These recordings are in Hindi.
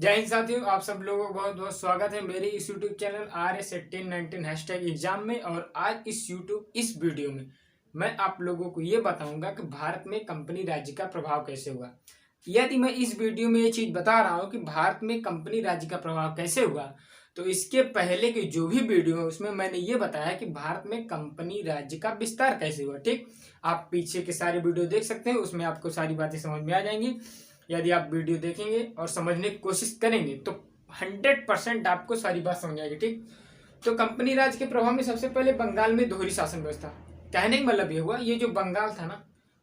जय हिंद साथियों, आप सब लोगों को बहुत बहुत स्वागत है मेरे इस YouTube channel RS1819 hashtag exam में। और आज इस वीडियो में मैं आप लोगों को ये बताऊंगा कि भारत में कंपनी राज्य का प्रभाव कैसे हुआ। यदि मैं इस वीडियो में ये चीज़ बता रहा हूँ कि भारत में कंपनी राज्य का प्रभाव कैसे हुआ, तो इसके पहले की जो भी वीडियो है उसमें मैंने ये बताया कि भारत में कंपनी राज्य का विस्तार कैसे हुआ। ठीक, आप पीछे के सारे वीडियो देख सकते हैं, उसमें आपको सारी बातें समझ में आ जाएंगी। यदि आप वीडियो देखेंगे और समझने की कोशिश करेंगे तो 100% आपको सारी बात समझ आएगी। ठीक, तो कंपनी राज के प्रभाव में सबसे पहले बंगाल में दोहरी शासन व्यवस्था। कहने का मतलब ये हुआ, ये जो बंगाल था ना,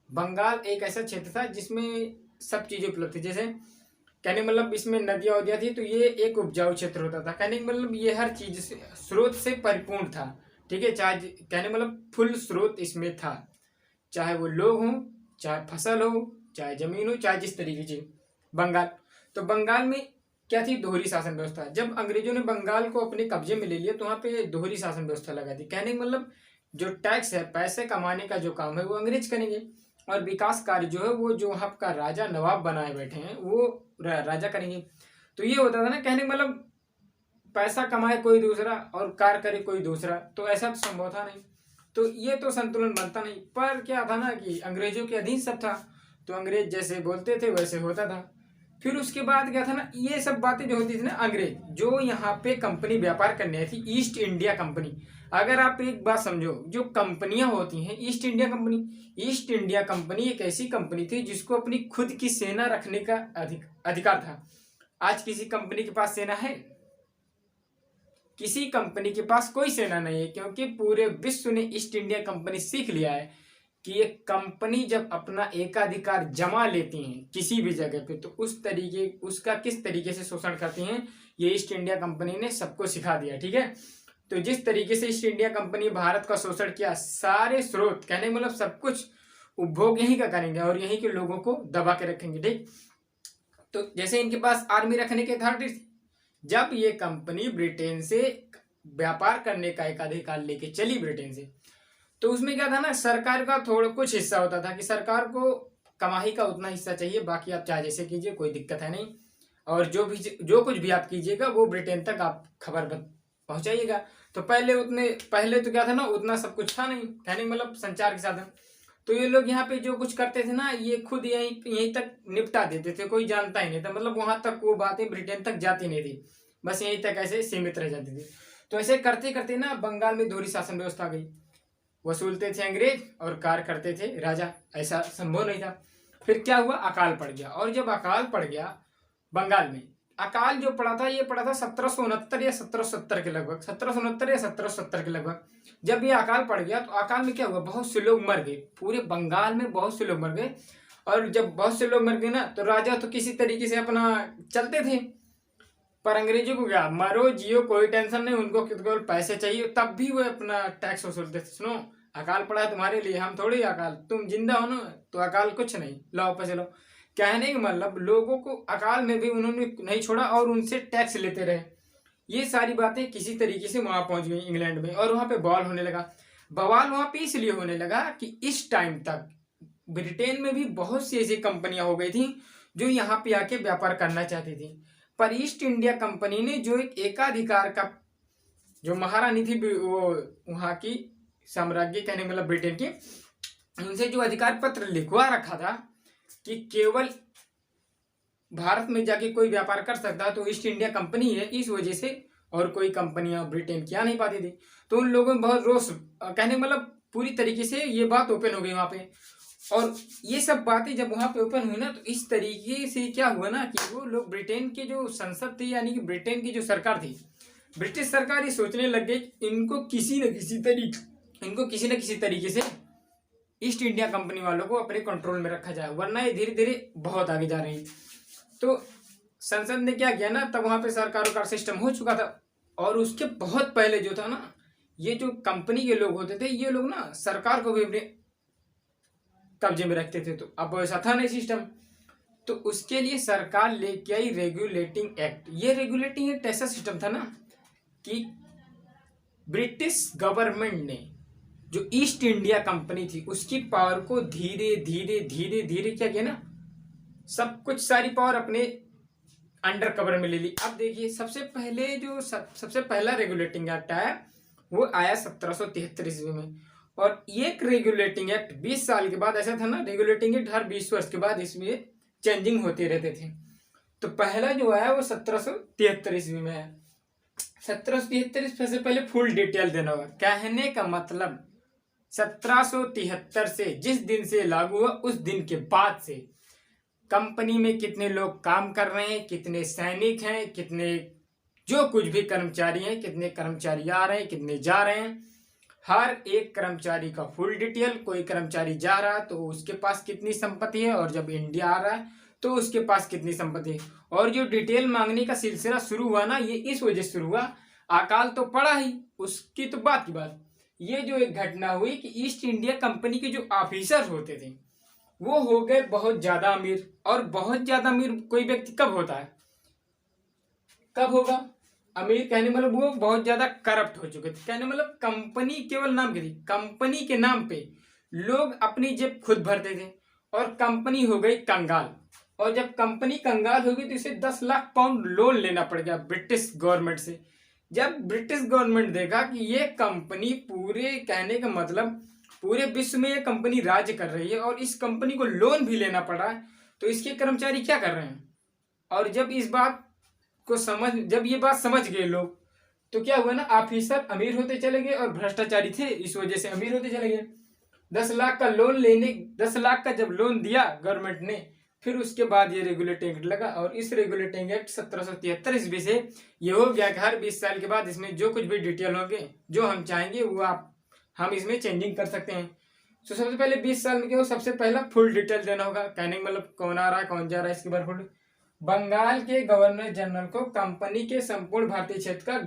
बंगाल एक ऐसा क्षेत्र था जिसमें सब चीजें उपलब्ध थी। जैसे कहने का मतलब इसमें नदियां वदियां थी, तो ये एक उपजाऊ क्षेत्र होता था। कहने का मतलब ये हर चीज से स्रोत से परिपूर्ण था। ठीक है, चाहे कहने मतलब फुल स्रोत इसमें था, चाहे वो लोग हों, चाहे फसल हो, चाहे जमीन हो, चाहे जिस तरीके से। बंगाल, तो बंगाल में क्या थी? दोहरी शासन व्यवस्था। जब अंग्रेजों ने बंगाल को अपने कब्जे में ले लिया तो वहां पे दोहरी शासन व्यवस्था लगा दी। कहने का मतलब जो टैक्स है, पैसे कमाने का जो काम है वो अंग्रेज करेंगे, और विकास कार्य जो है वो जो वहां का राजा नवाब बनाए बैठे हैं वो राजा करेंगे। तो ये होता था ना, कहने का मतलब पैसा कमाए कोई दूसरा और कार्य करे कोई दूसरा, तो ऐसा तो संभव था नहीं। तो ये तो संतुलन बनता नहीं। पर क्या था ना कि अंग्रेजों के अधीन सब था, तो अंग्रेज जैसे बोलते थे वैसे होता था। फिर उसके बाद क्या था ना, ये सब बातें जो होती थी ना, अंग्रेज जो यहाँ पे कंपनी व्यापार करने आई थी, ईस्ट इंडिया कंपनी। अगर आप एक बात समझो, जो कंपनियां होती हैं east India company, east India company एक ऐसी कंपनी थी जिसको अपनी खुद की सेना रखने का अधिकार था। आज किसी कंपनी के पास सेना है? किसी कंपनी के पास कोई सेना नहीं है, क्योंकि पूरे विश्व ने ईस्ट इंडिया कंपनी सीख लिया है कि ये कंपनी जब अपना एकाधिकार जमा लेती हैं किसी भी जगह पे, तो उसका किस तरीके से शोषण करती हैं, ये ईस्ट इंडिया कंपनी ने सबको सिखा दिया। ठीक है, तो जिस तरीके से ईस्ट इंडिया कंपनी भारत का शोषण किया, सारे स्रोत कहने मतलब सब कुछ उपभोग यहीं का करेंगे और यहीं के लोगों को दबा के रखेंगे। ठीक, तो जैसे इनके पास आर्मी रखने की अथॉरिटी थी, जब ये कंपनी ब्रिटेन से व्यापार करने का एक अधिकार लेके चली ब्रिटेन से, तो उसमें क्या था ना, सरकार का थोड़ा कुछ हिस्सा होता था कि सरकार को कमाई का उतना हिस्सा चाहिए, बाकी आप चाहे जैसे कीजिए, कोई दिक्कत है नहीं। और जो कुछ भी आप कीजिएगा वो ब्रिटेन तक आप खबर पहुंचाइएगा। तो पहले तो क्या था ना, उतना सब कुछ था नहीं, कहने मतलब संचार के साधन। तो ये लोग यहाँ पे जो कुछ करते थे ना, ये खुद यहीं तक निपटा देते थे, कोई जानता ही नहीं था। मतलब वहां तक वो बातें ब्रिटेन तक जाती नहीं थी, बस यहीं तक ऐसे सीमित रह जाती थी। तो ऐसे करते करते ना बंगाल में दोहरी शासन व्यवस्था आ गई। वसूलते थे अंग्रेज और कार्य करते थे राजा, ऐसा संभव नहीं था। फिर क्या हुआ? अकाल पड़ गया। और जब अकाल पड़ गया बंगाल में, अकाल जो पड़ा था ये पड़ा था 1769 या 1770 के लगभग, 1769 या 1770 के लगभग। जब ये अकाल पड़ गया तो अकाल में क्या हुआ, बहुत से लोग मर गए, पूरे बंगाल में बहुत से लोग मर गए। और जब बहुत से लोग मर गए ना, तो राजा तो किसी तरीके से अपना चलते थे, पर अंग्रेजों को क्या, मरो जियो कोई टेंशन नहीं, उनको केवल पैसे चाहिए, तब भी वो अपना टैक्स वसूलते थे। सुनो, अकाल पड़ा है तुम्हारे लिए, हम थोड़ी अकाल, तुम जिंदा हो ना तो अकाल कुछ नहीं, लाओ पैसे लो। कहने का मतलब लोगों को अकाल में भी उन्होंने नहीं छोड़ा और उनसे टैक्स लेते रहे। ये सारी बातें किसी तरीके से वहां पहुंच गई इंग्लैंड में, और वहां पे बवाल होने लगा। बवाल वहां पे इसलिए होने लगा कि इस टाइम तक ब्रिटेन में भी बहुत सी ऐसी कंपनियां हो गई थी जो यहाँ पे आके व्यापार करना चाहती थी। पर ईस्ट इंडिया कंपनी ने जो एक एकाधिकार का, जो महारानी थी वो वहां की साम्राज्य, कहने मतलब ब्रिटेन की, उनसे जो अधिकार पत्र लिखवा रखा था कि केवल भारत में जाके कोई व्यापार कर सकता है तो ईस्ट इंडिया कंपनी है, इस वजह से और कोई कंपनियां ब्रिटेन की आ नहीं पाती थी। तो उन लोगों में बहुत रोष, कहने मतलब पूरी तरीके से ये बात ओपन हो गई वहां पे। और ये सब बातें जब वहां पे ओपन हुई ना, तो इस तरीके से क्या हुआ ना कि वो लोग ब्रिटेन के जो संसद थी, यानी कि ब्रिटेन की जो सरकार थी, ब्रिटिश सरकार ये सोचने लग गई इनको किसी न किसी तरीके से ईस्ट इंडिया कंपनी वालों को अपने कंट्रोल में रखा जाए, वरना ये धीरे धीरे बहुत आगे जा रही है। तो संसद ने क्या किया ना, तब वहां पे सरकारों का सिस्टम हो चुका था। और उसके बहुत पहले जो था ना, ये जो कंपनी के लोग होते थे, ये लोग ना सरकार को भी अपने कब्जे में रखते थे। तो अब ऐसा था नहीं सिस्टम, तो उसके लिए सरकार लेके आई रेगुलेटिंग एक्ट। ये रेगुलेटिंग एक्ट ऐसा सिस्टम था ना कि ब्रिटिश गवर्नमेंट ने जो ईस्ट इंडिया कंपनी थी उसकी पावर को धीरे धीरे धीरे धीरे क्या किया ना, सब कुछ सारी पावर अपने अंडर कवर में ले ली। अब देखिए सबसे पहला रेगुलेटिंग एक्ट आया वो आया 1773 ईस्वी में। और ये रेगुलेटिंग एक्ट 20 साल के बाद, ऐसा था ना रेगुलेटिंग एक्ट हर 20 वर्ष के बाद इसमें चेंजिंग होते रहते थे। तो पहला जो आया वो 1773 ईस्वी में है। 1773 से पहले फुल डिटेल देना होगा। कहने का मतलब 1773 से जिस दिन से लागू हुआ उस दिन के बाद से कंपनी में कितने लोग काम कर रहे हैं, कितने सैनिक हैं, कितने जो कुछ भी कर्मचारी हैं, कितने कर्मचारी आ रहे हैं, कितने जा रहे हैं, हर एक कर्मचारी का फुल डिटेल। कोई कर्मचारी जा रहा है तो उसके पास कितनी संपत्ति है, और जब इंडिया आ रहा है तो उसके पास कितनी संपत्ति है। और जो डिटेल मांगने का सिलसिला शुरू हुआ ना, ये इस वजह से शुरू हुआ, अकाल तो पड़ा ही, उसकी तो बात की बात, ये जो एक घटना हुई कि ईस्ट इंडिया कंपनी के जो ऑफिसर होते थे वो हो गए बहुत ज्यादा अमीर। और बहुत ज्यादा अमीर कोई व्यक्ति कब होता है, कब होगा अमीर, कहने मतलब वो बहुत ज्यादा करप्ट हो चुके थे। कहने मतलब कंपनी केवल नाम की थी, कंपनी के नाम पे लोग अपनी जेब खुद भरते थे और कंपनी हो गई कंगाल। और जब कंपनी कंगाल हो गई तो इसे 10 लाख पाउंड लोन लेना पड़ गया ब्रिटिश गवर्नमेंट से। जब ब्रिटिश गवर्नमेंट देखा कि ये कंपनी पूरे, कहने का मतलब पूरे विश्व में ये कंपनी राज्य कर रही है और इस कंपनी को लोन भी लेना पड़ा है, तो इसके कर्मचारी क्या कर रहे हैं। और जब ये बात समझ गए लोग, तो क्या हुआ ना, ऑफिसर अमीर होते चले गए और भ्रष्टाचारी थे इस वजह से अमीर होते चले गए। 10 लाख का जब लोन दिया गवर्नमेंट ने, फिर उसके बाद ये रेगुलेटिंग एक्ट लगा। और इस रेगुलेटिंग एक्ट 1773 ईस्वी से ये हो गया कि हर 20 साल के बाद इसमें जो कुछ भी डिटेल होंगे, जो हम चाहेंगे वो हम इसमें चेंजिंग कर सकते हैं। तो सबसे पहले 20 साल में क्या हो, सबसे पहला फुल डिटेल देना होगा। कहने मतलब कौन आ रहा है, कौन जा रहा है, इसके बाद फुल। बंगाल के गवर्नर जनरल को कंपनी के संपूर्ण भारतीय क्षेत्र का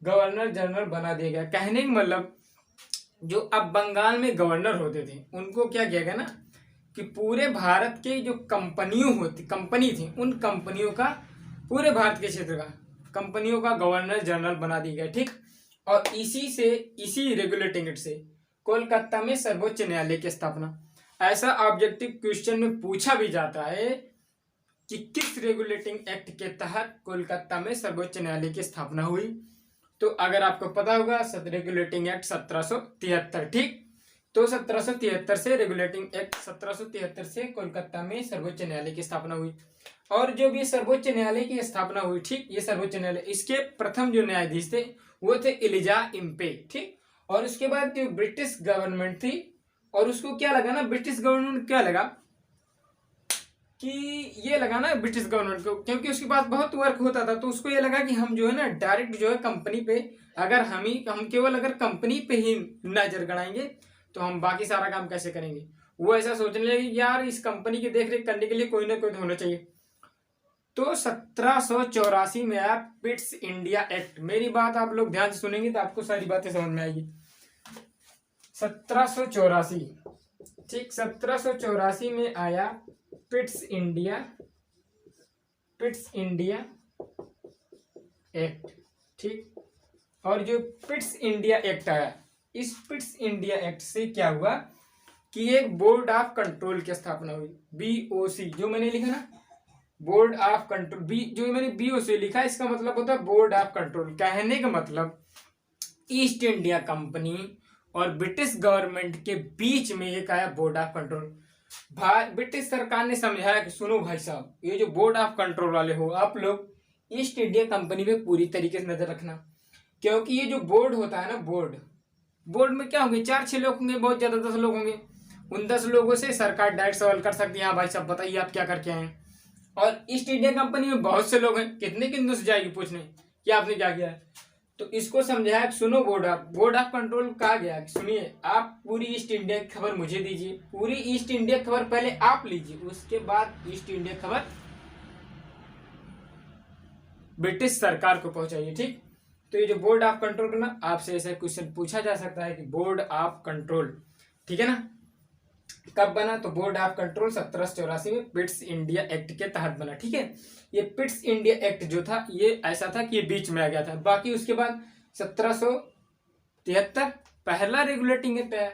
गवर्नर जनरल बना दिया गया। कहने का मतलब जो अब बंगाल में गवर्नर होते थे उनको क्या किया गया ना कि पूरे भारत के जो कंपनी थी उन कंपनियों का, पूरे भारत के क्षेत्र का कंपनियों का गवर्नर जनरल बना दिया गया। ठीक। और इसी रेगुलेटिंग एक्ट से कोलकाता में सर्वोच्च न्यायालय की स्थापना। ऐसा ऑब्जेक्टिव क्वेश्चन में पूछा भी जाता है कि किस रेगुलेटिंग एक्ट के तहत कोलकाता में सर्वोच्च न्यायालय की स्थापना हुई। तो अगर आपको पता होगा रेगुलेटिंग एक्ट 1773। ठीक। तो 1773 से रेगुलेटिंग एक्ट 1773 से कोलकाता में सर्वोच्च न्यायालय की स्थापना हुई। और जो भी सर्वोच्च न्यायालय की स्थापना हुई, ठीक, ये सर्वोच्च न्यायालय, इसके प्रथम जो न्यायाधीश थे वो थे एलिजा इम्पे। ठीक। और उसके बाद जो ब्रिटिश गवर्नमेंट थी, और उसको क्या लगा ना, ब्रिटिश गवर्नमेंट क्या लगा कि ये लगा ना ब्रिटिश गवर्नमेंट को, क्योंकि उसके पास बहुत वर्क होता था, तो उसको ये लगा कि हम जो है ना डायरेक्ट जो है कंपनी पे, अगर हम केवल अगर कंपनी पे ही नजर गड़ाएंगे तो हम बाकी सारा काम कैसे करेंगे। वो ऐसा सोचने लगे यार इस कंपनी की देखरेख करने के लिए कोई ना कोई तो होना चाहिए। तो 1784 में आया पिट्स इंडिया एक्ट। मेरी बात आप लोग ध्यान से सुनेंगे तो आपको सारी बातें समझ में आएगी। 1784, ठीक, 1784 में आया पिट्स इंडिया एक्ट। ठीक। और जो पिट्स इंडिया एक्ट आया, इस पिट्स इंडिया एक्ट से क्या हुआ कि एक बोर्ड ऑफ कंट्रोल की स्थापना हुई, बीओसी। जो मैंने लिखा ना बोर्ड ऑफ कंट्रोल, जो मैंने बीओसी लिखा, इसका मतलब होता है बोर्ड ऑफ कंट्रोल। कहने का मतलब ईस्ट इंडिया कंपनी और ब्रिटिश गवर्नमेंट के बीच में एक आया बोर्ड ऑफ कंट्रोल। ब्रिटिश सरकार ने समझाया कि सुनो भाई साहब, ये जो बोर्ड ऑफ कंट्रोल वाले हो, आप लोग ईस्ट इंडिया कंपनी पे पूरी तरीके से नजर रखना, क्योंकि ये जो बोर्ड होता है ना, बोर्ड में क्या होंगे, 4-6 लोग होंगे, बहुत ज्यादा 10 लोग होंगे। उन 10 लोगों से सरकार डायरेक्ट सवाल कर सकती है, हाँ भाई साहब बताइए आप क्या करके आए हैं। और ईस्ट इंडिया कंपनी में बहुत से लोग हैं, कितने से जाएगी पूछने कि आपने क्या किया है। तो इसको समझाया, सुनो बोर्ड ऑफ कंट्रोल कहा गया, सुनिए आप पूरी ईस्ट इंडिया की खबर मुझे दीजिए, पूरी ईस्ट इंडिया खबर पहले आप लीजिए, उसके बाद ईस्ट इंडिया खबर ब्रिटिश सरकार को पहुंचाइए। ठीक। तो ये जो बोर्ड ऑफ कंट्रोल करना, आपसे ऐसा क्वेश्चन पूछा जा सकता है कि बोर्ड ऑफ कंट्रोल, ठीक है ना, कब बना। तो बोर्ड ऑफ कंट्रोल 1784 में पिट्स इंडिया एक्ट के तहत बना। ठीक है। ये पिट्स इंडिया एक्ट जो था ये ऐसा था कि ये बीच में आ गया था। बाकी उसके बाद 1773 पहला रेगुलेटिंग एक्ट आया,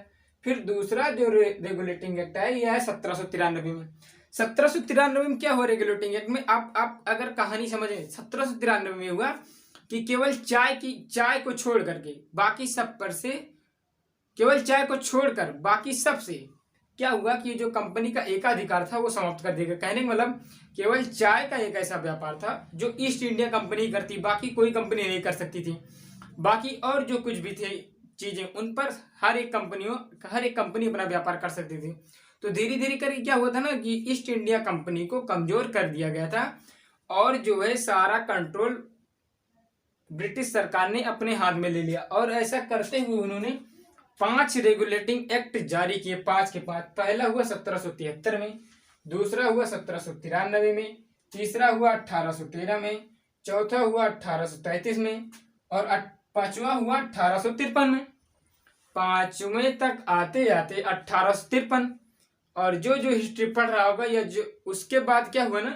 फिर दूसरा जो रेगुलेटिंग एक्ट आया ये आया 1793 में। 1793 में क्या हुआ रेगुलेटिंग एक्ट में, आप अगर कहानी समझें, 1793 में हुआ कि केवल चाय को छोड़ करके बाकी सब पर से, केवल चाय को छोड़कर बाकी सब से क्या हुआ कि जो कंपनी का एकाधिकार था वो समाप्त कर दिया। कहने का मतलब केवल चाय का एक ऐसा व्यापार था जो ईस्ट इंडिया कंपनी करती, बाकी कोई कंपनी नहीं कर सकती थी। बाकी और जो कुछ भी थे चीजें उन पर हर एक कंपनी अपना व्यापार कर सकती थी। तो धीरे धीरे करके क्या हुआ था ना कि ईस्ट इंडिया कंपनी को कमजोर कर दिया गया था और जो है सारा कंट्रोल ब्रिटिश सरकार ने अपने हाथ में ले लिया। और ऐसा करते हुए उन्होंने 5 रेगुलेटिंग एक्ट जारी किए, 5 के 5। पहला हुआ 1773 में, दूसरा हुआ 1793 में, तीसरा हुआ 1813 में, चौथा हुआ 1833 में और पांचवा हुआ 1853 में। पांचवें तक आते आते 1853। और जो हिस्ट्री पढ़ रहा होगा या जो उसके बाद क्या हुआ ना,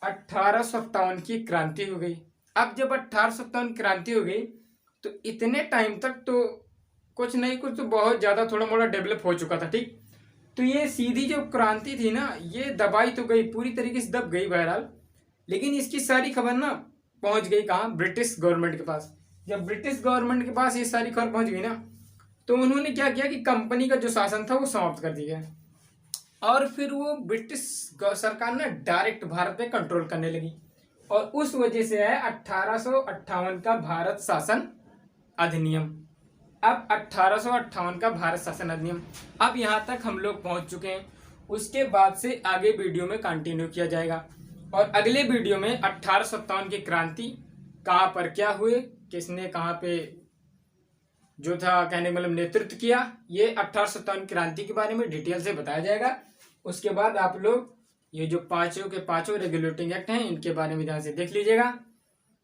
1857 की क्रांति हो गई। अब जब 1857 क्रांति हो गई तो इतने टाइम तक तो कुछ नहीं कुछ तो बहुत ज्यादा थोड़ा मोड़ा डेवलप हो चुका था, ठीक। तो ये सीधी जो क्रांति थी ना ये दबाई तो गई, पूरी तरीके से दब गई बहरहाल, लेकिन इसकी सारी खबर ना पहुंच गई कहाँ, ब्रिटिश गवर्नमेंट के पास। जब ब्रिटिश गवर्नमेंट के पास ये सारी खबर पहुंच गई ना तो उन्होंने क्या किया कि कंपनी का जो शासन था वो समाप्त कर दिया और फिर वो ब्रिटिश सरकार ना डायरेक्ट भारत पे कंट्रोल करने लगी। और उस वजह से है 1858 का भारत शासन अधिनियम। अब 1858 का भारत शासन अधिनियम, अब यहाँ तक हम लोग पहुंच चुके हैं। उसके बाद से आगे वीडियो में कंटिन्यू किया जाएगा और अगले वीडियो में 1857 की क्रांति कहाँ पर क्या हुए, किसने कहाँ पे जो था कहने मतलब नेतृत्व किया, ये 1857 क्रांति के बारे में डिटेल से बताया जाएगा। उसके बाद आप लोग ये जो पांचों के पांचों रेगुलेटिंग एक्ट हैं इनके बारे में ध्यान से देख लीजिएगा।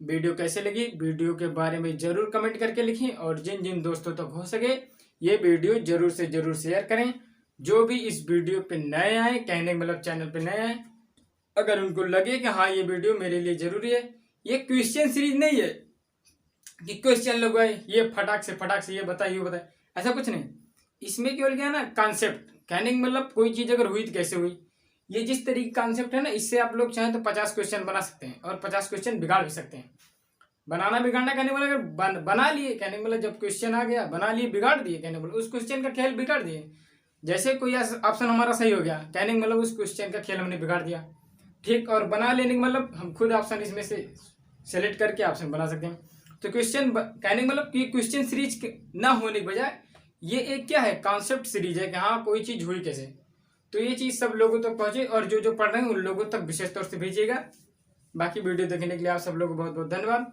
वीडियो कैसे लगी वीडियो के बारे में जरूर कमेंट करके लिखें और जिन जिन दोस्तों तक हो सके ये वीडियो जरूर से जरूर शेयर करें। जो भी इस वीडियो पे नए आए, कहने मतलब चैनल पे नए आए, अगर उनको लगे कि हाँ ये वीडियो मेरे लिए जरूरी है, ये क्वेश्चन सीरीज नहीं है कि क्वेश्चन लोग आए ये फटाक से ये बताए, ऐसा कुछ नहीं। इसमें केवल क्या है ना कॉन्सेप्ट, कहने का मतलब कोई चीज अगर हुई तो कैसे हुई, ये जिस तरीके कॉन्सेप्ट है ना इससे आप लोग चाहें तो 50 क्वेश्चन बना सकते हैं और 50 क्वेश्चन बिगाड़ भी सकते हैं। बनाना बिगाड़ना कहने वाला अगर बना लिए, कहने मतलब जब क्वेश्चन आ गया बना लिए बिगाड़ दिए, कहने मतलब उस क्वेश्चन का खेल बिगाड़ दिए। जैसे कोई ऑप्शन हमारा सही हो गया, कहने का मतलब उस क्वेश्चन का खेल हमने बिगाड़ दिया, ठीक। और बना लेने का मतलब हम खुद ऑप्शन इसमें से सेलेक्ट करके ऑप्शन बना सकते हैं। तो क्वेश्चन कहने का मतलब कि क्वेश्चन सीरीज ना होने के बजाय ये एक क्या है कॉन्सेप्ट सीरीज है कि हाँ कोई चीज हुई कैसे। तो ये चीज सब लोगों तक पहुंचे और जो पढ़ रहे हैं उन लोगों तक विशेष तौर से भेजिएगा। बाकी वीडियो देखने के लिए आप सब लोगों को बहुत बहुत धन्यवाद।